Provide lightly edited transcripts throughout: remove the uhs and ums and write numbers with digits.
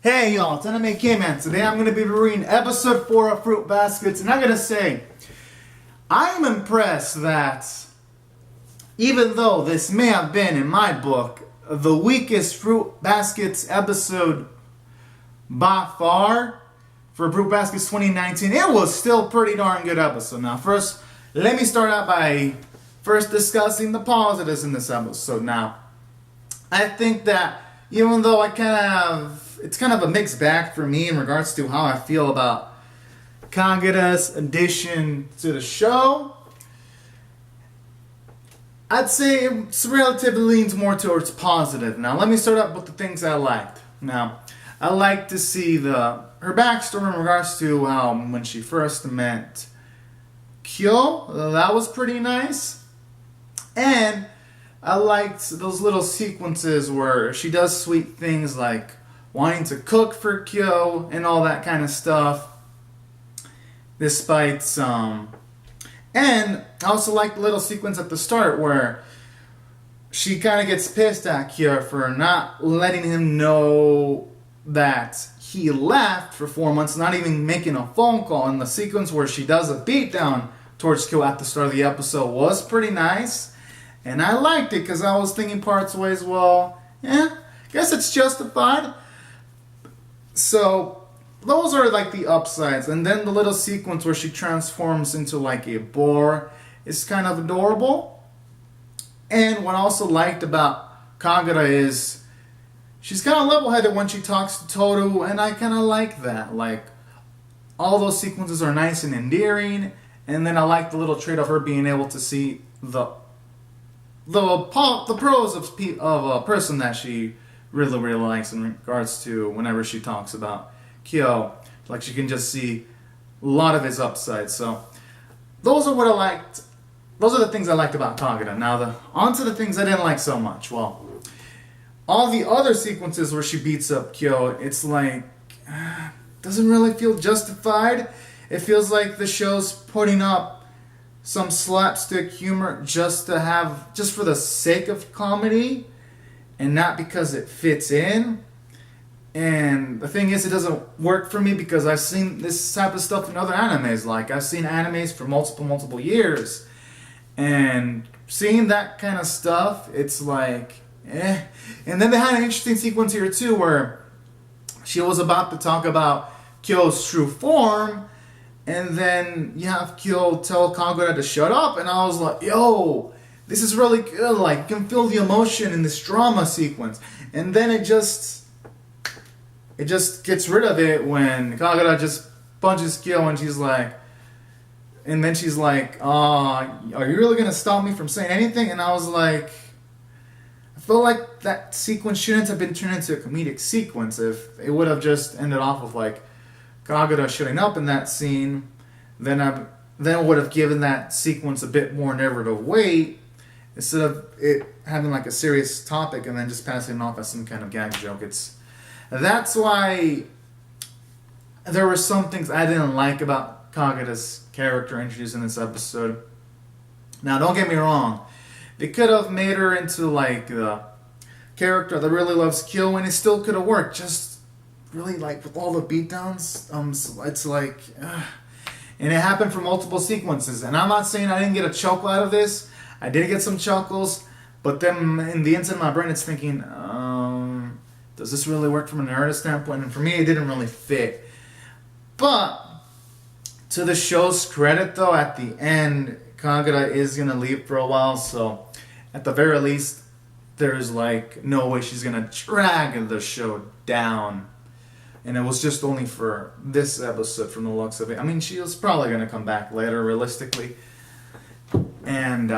Hey y'all, it's Anime K-Man. Today I'm going to be reading episode 4 of Fruit Baskets, and I gotta say, I'm impressed that even though this may have been, in my book, the weakest Fruit Baskets episode by far for Fruit Baskets 2019, it was still a pretty darn good episode. Now first, let me start out by first discussing the positives in this episode. Now, I think that even though it's kind of a mixed bag for me in regards to how I feel about Kagura's addition to the show, I'd say it's relatively leans more towards positive. Now, let me start up with the things I liked. Now, I like to see her backstory in regards to how when she first met Kyo, that was pretty nice. And I liked those little sequences where she does sweet things like wanting to cook for Kyo and all that kind of stuff. Despite some... And I also like the little sequence at the start where she kind of gets pissed at Kyo for not letting him know that he left for 4 months, not even making a phone call. And the sequence where she does a beatdown towards Kyo at the start of the episode was pretty nice. And I liked it because I was thinking parts ways, well, yeah, guess it's justified. So those are like the upsides. And then the little sequence where she transforms into like a boar is kind of adorable. And what I also liked about Kagura is she's kind of level-headed when she talks to Toru, and I kind of like that. Like, all those sequences are nice and endearing, and then I like the little trait of her being able to see the pros of a person that she really, really likes in regards to whenever she talks about Kyo. Like, she can just see a lot of his upsides. So, those are what I liked. Those are the things I liked about Kagura. Now, on to the things I didn't like so much. Well, all the other sequences where she beats up Kyo, it's like, doesn't really feel justified. It feels like the show's putting up some slapstick humor just for the sake of comedy, and not because it fits in. And the thing is, it doesn't work for me because I've seen this type of stuff in other animes. Like, I've seen animes for multiple years, and seeing that kind of stuff, it's like, eh. And then they had an interesting sequence here too where she was about to talk about Kyo's true form, and then you have Kyo tell Kagura to shut up, and I was like, yo, this is really good. Like, you can feel the emotion in this drama sequence. And then it just gets rid of it when Kagura just punches Kyo, and she's like, are you really gonna stop me from saying anything? And I was like, I feel like that sequence shouldn't have been turned into a comedic sequence. If it would have just ended off with like Kagura shutting up in that scene, then I would have given that sequence a bit more narrative weight instead of it having like a serious topic and then just passing it off as some kind of gag joke. That's why there were some things I didn't like about Kagura's character introduced in this episode. Now, don't get me wrong. They could have made her into like the character that really loves Kyo, and it still could have worked. Just really like with all the beatdowns, it's like, and it happened for multiple sequences. And I'm not saying I didn't get a chuckle out of this. I did get some chuckles, but then in the inside of my brain, it's thinking, does this really work from a narrative standpoint? And for me, it didn't really fit. But to the show's credit, though, at the end, Kagura is gonna leave for a while, so at the very least, there's like no way she's gonna drag the show down. And it was just only for this episode from the looks of it. I mean, she was probably gonna come back later, realistically. And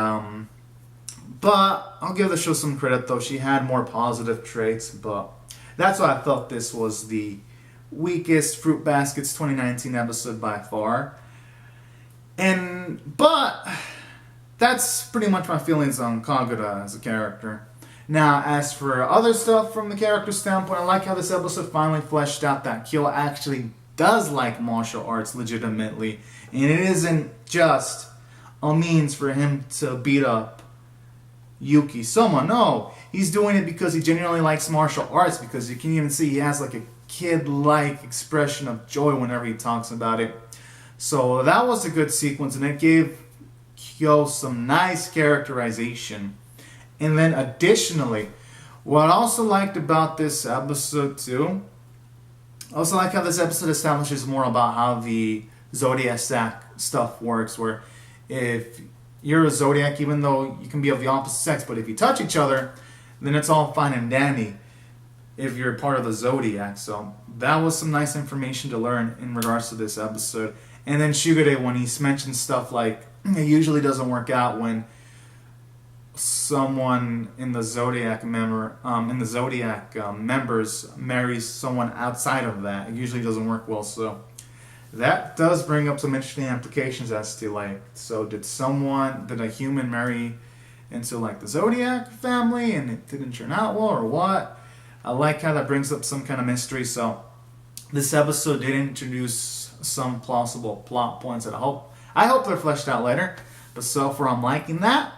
but I'll give the show some credit, though. She had more positive traits, but that's why I felt this was the weakest Fruit Baskets 2019 episode by far. But that's pretty much my feelings on Kagura as a character. Now, as for other stuff from the character standpoint, I like how this episode finally fleshed out that Kyo actually does like martial arts legitimately, and it isn't just a means for him to beat up Yuki Soma. No, he's doing it because he genuinely likes martial arts, because you can even see he has like a kid-like expression of joy whenever he talks about it. So that was a good sequence, and it gave Kyo some nice characterization. And then additionally, what I also liked about this episode too, I also like how this episode establishes more about how the zodiac stuff works, where if you're a zodiac, even though you can be of the opposite sex, but if you touch each other, then it's all fine and dandy if you're part of the zodiac. So that was some nice information to learn in regards to this episode. And then Shugure, when he mentions stuff like it usually doesn't work out when someone in the zodiac members marries someone outside of that. It usually doesn't work well. So that does bring up some interesting implications as to like, so did a human marry into like the zodiac family and it didn't turn out well, or what? I like how that brings up some kind of mystery. So this episode did introduce some plausible plot points that I hope they're fleshed out later. But so far I'm liking that.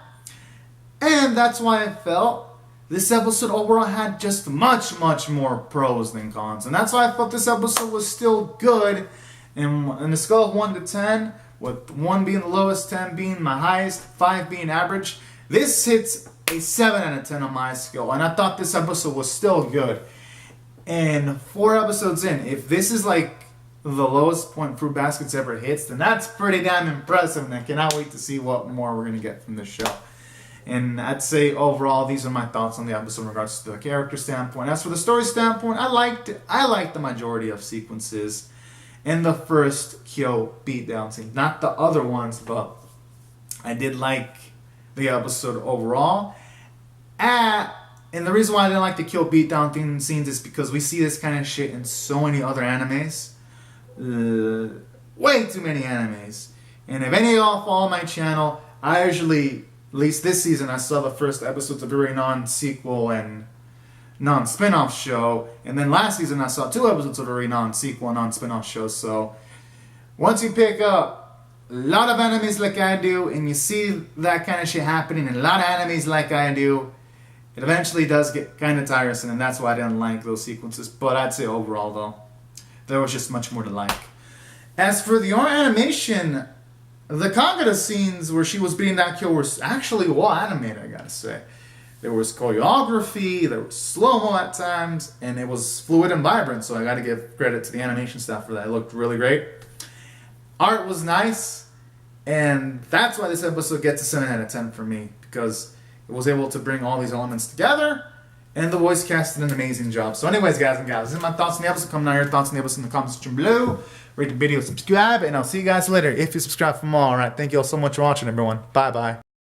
And that's why I felt this episode overall had just much, much more pros than cons. And that's why I felt this episode was still good. And on a scale of 1 to 10, with 1 being the lowest, 10 being my highest, 5 being average, this hits a 7 out of 10 on my scale. And I thought this episode was still good. And 4 episodes in, if this is like the lowest point Fruit Baskets ever hits, then that's pretty damn impressive. And I cannot wait to see what more we're going to get from this show. And I'd say overall, these are my thoughts on the episode in regards to the character standpoint. As for the story standpoint, I liked the majority of sequences in the first Kyo beatdown scene. Not the other ones, but I did like the episode overall. And the reason why I didn't like the Kyo beatdown scenes is because we see this kind of shit in so many other animes. Way too many animes. And if any of y'all follow my channel, I usually, at least this season, I saw the first episodes of every non-sequel and non-spin-off show. And then last season, I saw 2 episodes of every non-sequel and non-spin-off show. So once you pick up a lot of animes like I do, and you see that kind of shit happening in a lot of animes like I do, it eventually does get kind of tiresome. And that's why I didn't like those sequences. But I'd say overall, though, there was just much more to like. As for the animation, the Kagura scenes where she was beating that Kyo were actually well animated, I gotta say. There was choreography, there was slow-mo at times, and it was fluid and vibrant, so I gotta give credit to the animation staff for that. It looked really great. Art was nice, and that's why this episode gets a 7 out of 10 for me, because it was able to bring all these elements together, and the voice cast did an amazing job. So anyways, guys and gals, this is my thoughts on the episode. Comment down your thoughts on the episode in the comment section below. Rate the video, subscribe, and I'll see you guys later if you subscribe for more. Alright, thank you all so much for watching, everyone. Bye-bye.